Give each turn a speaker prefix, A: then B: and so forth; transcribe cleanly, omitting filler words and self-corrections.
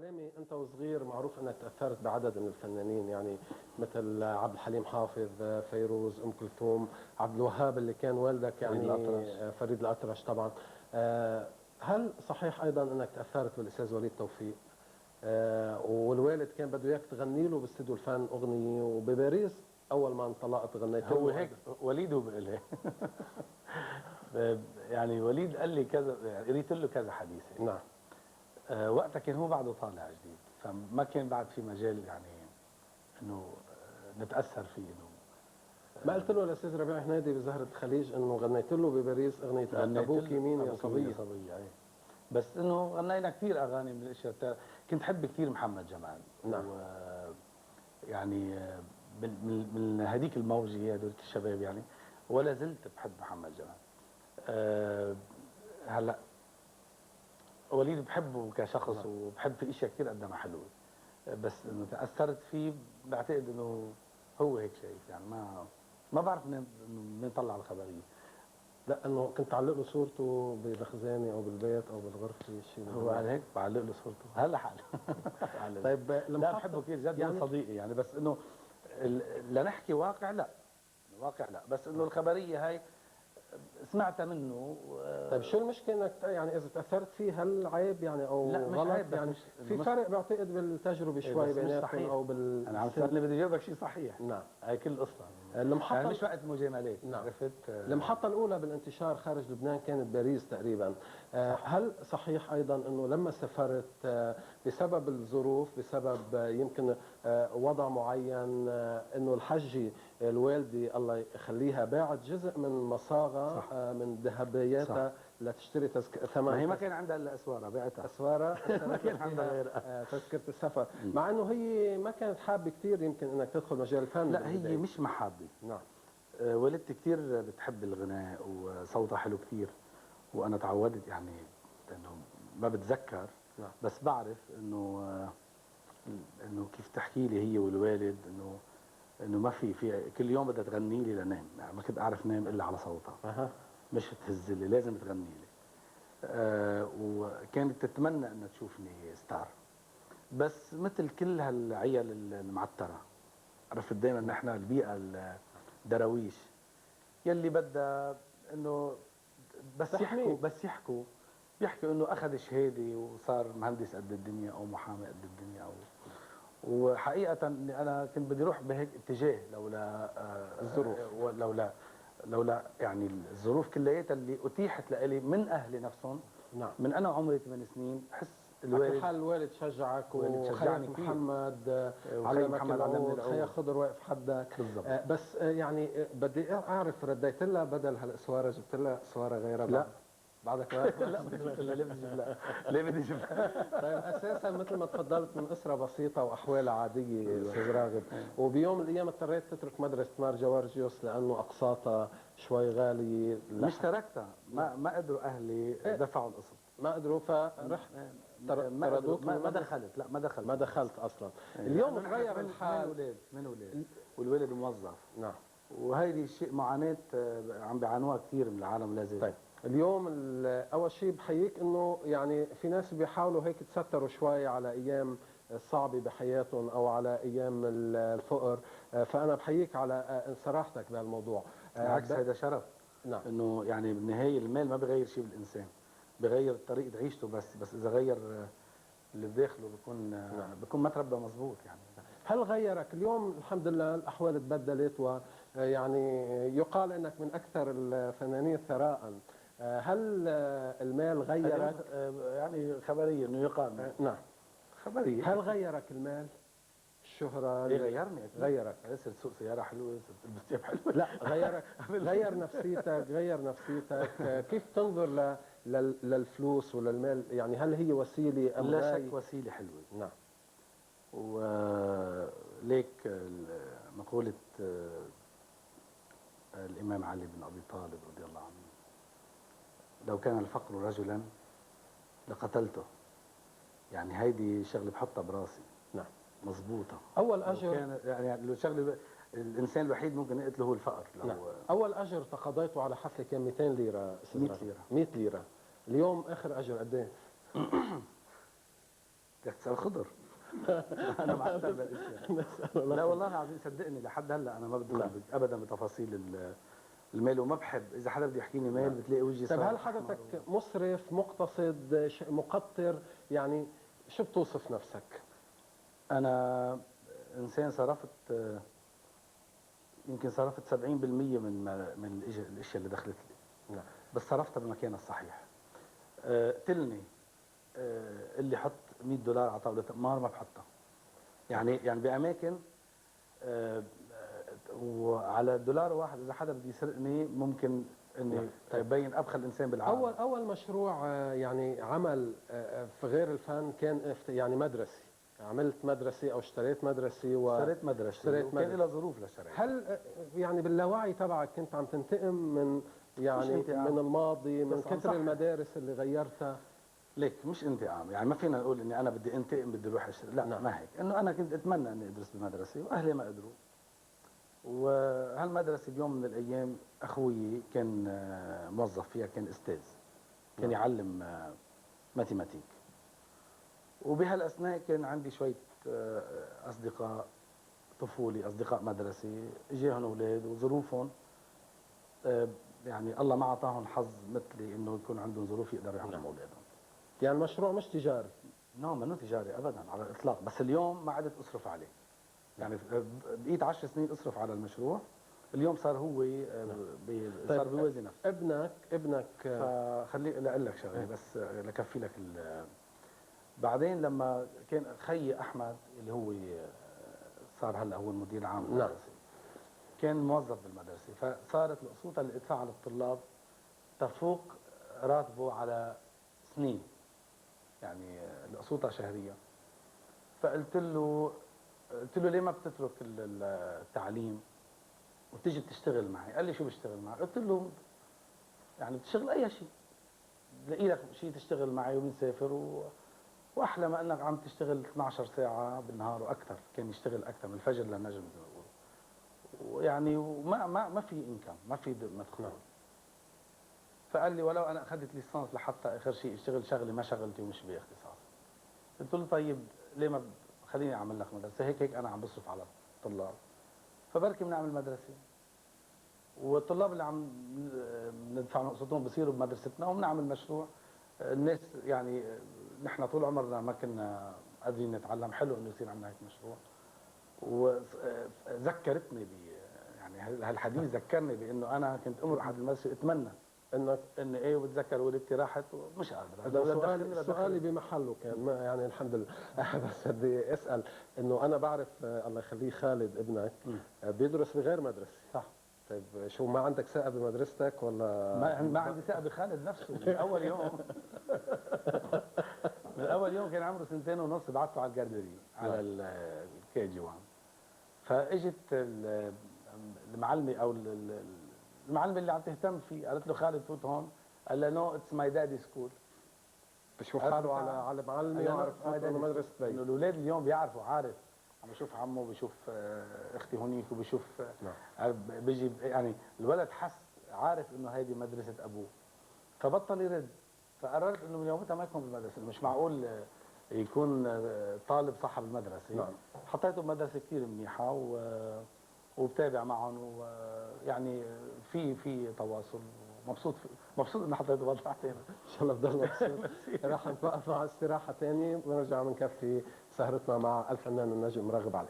A: علامي انت وصغير معروف انك تاثرت بعدد من الفنانين، يعني مثل عبد الحليم حافظ، فيروز، ام كلثوم، عبد الوهاب اللي كان والدك
B: فريد
A: يعني،
B: الأطرش.
A: فريد الأطرش طبعا. هل صحيح ايضا انك تاثرت بالاستاذ وليد توفيق؟ والوالد كان بده اياك تغني له باستديو الفن اغنيه، وبباريس اول ما انطلقت غنيت
B: هو
A: له
B: هيك
A: أيضاً.
B: وليد هو بيقول لي. يعني وليد قال لي كذا، يعني قريت له كذا حديث.
A: نعم.
B: وقتها كان هو بعده طالع جديد، فما كان بعد في مجال يعني انه نتاثر فيه انه
A: ما قلت له الاستاذ ربيع هنيدي بزهرة الخليج انه غنيت له بباريس اغنيه
B: غنيت
A: ابوك
B: له
A: يمين يا
B: ابوك يمين يا
A: صبيه؟
B: صبيه. اي بس انه غنينا كثير اغاني من الاشياء كنت حب كثير محمد جمال.
A: نعم.
B: يعني من هذيك الموجه هي هذول الشباب يعني، ولا زلت بحب محمد جمال. هلا وليد بحبه كشخص وبحب في اشياء كثير قدمها حلوه، بس انه تاثرت فيه بعتقد انه هو هيك شايف يعني. ما بعرف منين طلع الخبريه.
A: لا انه كنت تعلق له صورته بالخزانه او بالبيت او بالغرفه شيء
B: هو على هيك بعلق له صورته هلا حال.
A: طيب
B: لا بحبه كثير جد يعني صديقي يعني، بس انه لنحكي واقع لا، واقع لا، بس انه الخبريه هاي سمعتها منه.
A: طيب شو المشكله انك يعني اذا تاثرت فيه هل عيب يعني او
B: لا مش
A: غلط
B: عيب، بس
A: يعني؟
B: مش
A: في فرق بعتقد بالتجربه شوي
B: بس مش
A: بيناتهم
B: صحيح.
A: او
B: انا عم تسالني بدي اجاوبك شيء صحيح.
A: نعم.
B: هاي كل القصه
A: المحطه
B: يعني مش وقت مجاملات.
A: نعم.
B: عرفت؟
A: المحطة الأولى بالانتشار خارج لبنان كانت باريس تقريبا. هل صحيح أيضا أنه لما سافرت بسبب الظروف، بسبب يمكن وضع معين، أنه الحجة الوالدة الله يخليها باعت جزء من مصاغة من ذهبياتها لتشتري ثمن؟
B: ما هي ما كان عندها إلا أسوارة، بعتها.
A: أسوارة
B: ما كان عندها غيرها.
A: تذكرة السفر، مع أنه هي ما كانت حابة كثير يمكن أنك تدخل مجال الفن.
B: لا هي مش محابة.
A: نعم.
B: والدتي كثير بتحب الغناء وصوتها حلو كثير، وانا تعودت يعني انه ما بتذكر.
A: نعم.
B: بس بعرف انه كيف تحكي لي هي والوالد انه ما في كل يوم بدها تغني لي لنام، يعني ما كنت اعرف نام الا على صوتها. مش تهز لي، لازم تغني لي. وكانت تتمنى انها تشوفني ستار، بس مثل كل هالعيال المعتره. عرفت دائما نحن البيئه دراويش يلي بدها انه بيحكوا انه اخذ شهاده وصار مهندس قد الدنيا او محامي قد الدنيا وحقيقه انا كنت بدي اروح بهيك اتجاه لولا
A: الظروف.
B: لولا يعني الظروف كلياتها اللي اتيحت لي من اهلي نفسهم.
A: نعم.
B: من انا عمري 8 سنين بحس
A: الوالد حال الوالد شجعك وخيك محمد علمك العود، خيا خضر واقف حدك
B: بالضبط.
A: بس يعني بدي اعرف رديت لها بدل هالاسواره جبت لها اسواره غيرها؟
B: لا
A: بعدك
B: لا ليه بدي اجيب لها؟ ليه بدي اجيب لها؟
A: طيب اساسا مثل ما تفضلت من اسره بسيطه واحوال عاديه استاذ راغب، وبيوم من الايام اضطريت تترك مدرسه مار جوارجيوس لانه اقساطها شوي غاليه.
B: مش تركتها، ما قدروا اهلي دفعوا القسط،
A: ما قدروا فرحت
B: طردوك. ما دخلت، لا
A: ما دخلت اصلا. اليوم تغير الحال.
B: من اولاد والولد موظف.
A: نعم.
B: وهيدي شيء معاناه عم بيعانوها كثير من العالم لازم.
A: طيب اليوم اول شيء بحييك انه يعني في ناس بيحاولوا هيك تستروا شوي على ايام الصعبه بحياتهم او على ايام الفقر، فانا بحييك على صراحتك بهالموضوع.
B: بالعكس هذا شرف.
A: نعم.
B: انه يعني بالنهايه المال ما بغير شيء بالانسان، بغير طريقه عيشته، بس اذا غير اللي بداخله بكون ما تربى مزبوط يعني.
A: هل غيرك اليوم؟ الحمد لله الاحوال تبدلت، ويعني يقال انك من اكثر الفنانين ثراء. هل المال غيرك؟
B: يعني خبريه انه يقال.
A: نعم
B: خبريه.
A: هل غيرك المال؟ الشهرة؟
B: غيرني اكيد.
A: غيرك.
B: صرت سوق سياره حلوه، صرت البس ثياب حلوه.
A: لا غيرك. غير نفسيتك، غير نفسيتك. كيف تنظر للفلوس وللمال؟ يعني هل هي وسيله ام
B: لا شك وسيله حلوه.
A: نعم.
B: وليك مقوله الامام علي بن ابي طالب رضي الله عنه: لو كان الفقر رجلا لقتلته. يعني هيدي شغله بحطها براسي.
A: نعم.
B: مظبوطه.
A: اول اجر
B: كان يعني لو شغله الانسان الوحيد ممكن يقتله هو الفقر. لو
A: نعم. اول اجر تقاضيته على حفله كان 200 ليره.
B: 100 ليره.
A: 100 ليره. اليوم اخر اجر قد ايه؟
B: بدك تسال خضر. انا معتب بالاشياء. لا والله العظيم صدقني لحد هلا انا ما بدخل ابدا بتفاصيل المال، وما بحب اذا حدا بده يحكيني مال بتلاقي وجهي
A: طيب
B: صار
A: هل حضرتك مسرف مقتصد مقطر يعني شو بتوصف نفسك؟
B: انا انسان صرفت يمكن صرفت 70% من الاشياء اللي دخلت لي.
A: نعم.
B: بس صرفتها بالمكان الصحيح. قتلني اللي حط $100 على طاوله قمار ما بحطها. يعني باماكن وعلى دولار واحد اذا حدا بده يسرقني ممكن اني ابين ابخل انسان بالعالم.
A: اول مشروع يعني عمل في غير الفن كان يعني مدرسي، عملت مدرسي او اشتريت مدرسي
B: اشتريت مدرسه وكان لها ظروف لشريها.
A: هل يعني باللاوعي تبعك كنت عم تنتقم من يعني من الماضي من كثر المدارس اللي غيرتها؟
B: ليك مش انتقام، يعني ما فينا نقول اني انا بدي انتقم بدي اروح اشتري، لا
A: نعم.
B: ما هيك، انه انا كنت اتمنى اني ادرس بمدرسه واهلي ما قدروا. وهالمدرسه بيوم من الايام اخوي كان موظف فيها، كان استاذ، كان يعلم ماثيماتيك. وبهالاثناء كان عندي شويه اصدقاء طفولي، اصدقاء مدرسه، اجاهم اولاد وظروفهم يعني الله ما اعطاهم حظ مثلي انه يكون عندهم ظروف يقدروا يعلموا اولادهم.
A: يعني المشروع مش تجاري؟
B: نو منه تجاري ابدا على الاطلاق، بس اليوم ما عدت اصرف عليه. يعني بقيت 10 سنين اصرف على المشروع، اليوم صار هو صار بيوازي نفسه.
A: ابنك
B: فخلي اقول لك شغله بس لكفي لك بعدين لما كان خيي احمد اللي هو صار هلا هو المدير العام للمدرسه، كان موظف بالمدرسه، فصارت القسوطه اللي ادفعها للطلاب تفوق راتبه على سنين، يعني القسوطه شهريا. فقلت له ليه ما بتترك التعليم وتيجي تشتغل معي؟ قال لي شو بشتغل معي؟ قلت له يعني بتشتغل اي شيء، بلاقي لك شيء تشتغل معي وبنسافر واحلى ما انك عم تشتغل 12 ساعه بالنهار واكثر. كان يشتغل اكثر من الفجر للنجم زي ما بيقولوا، ويعني ما في انكم، ما في مدخول. فقال لي ولو انا اخذت ليسانس لحتى اخر شيء اشتغل شغله ما شغلتي ومش باختصاصي. قلت له طيب ليه ما خليني اعمل لك مدرسه، هيك انا عم بصرف على الطلاب، فبركي بنعمل مدرسه والطلاب اللي عم ندفع نقصتهم بصيروا بمدرستنا وبنعمل مشروع. الناس يعني نحن طول عمرنا ما كنا قادرين نتعلم، حلو انه يصير عندنا هيك مشروع. وذكرتني يعني هالحديث ذكرني بانه انا كنت امر احد المدرسه اتمنى
A: انك
B: ان ايه، وبتذكر والدتي راحت ومش قادره.
A: سؤالي بمحله كان ما يعني الحمد لله. بس بدي اسال انه انا بعرف الله يخليه خالد ابنك بيدرس بغير مدرسه،
B: صح؟
A: طيب شو ما عندك ثقه بمدرستك ولا؟
B: ما عندي ثقه بخالد نفسه من اول يوم. من اول يوم كان عمره 2.5 بعته على الجاردري على الكي جي 1. فاجت المعلمه او المعلمه اللي عم تهتم فيه قالت له خالد فوت هون، قال لها نو اتس ماي دادي سكول.
A: بشوف حاله على معلمه وعارف انه مدرسه بي.
B: انه الاولاد اليوم بيعرفوا، عارف عم بشوف عمه، بشوف اختي هونيك، وبشوف بيجي يعني الولد حس عارف انه هيدي مدرسه ابوه، فبطل يرد. فقررت انه من يومتها ما يكون بالمدرسه، مش معقول يكون طالب صاحب المدرسه. حطيته بمدرسه كثير منيحه وبتابع معهم، ويعني في تواصل، مبسوط اني حطيته بطلعتين.
A: ان شاء الله بضل مبسوط. رح نتوقف مع استراحه ثانيه ونرجع بنكفي سهرتنا مع الفنان النجم راغب علي.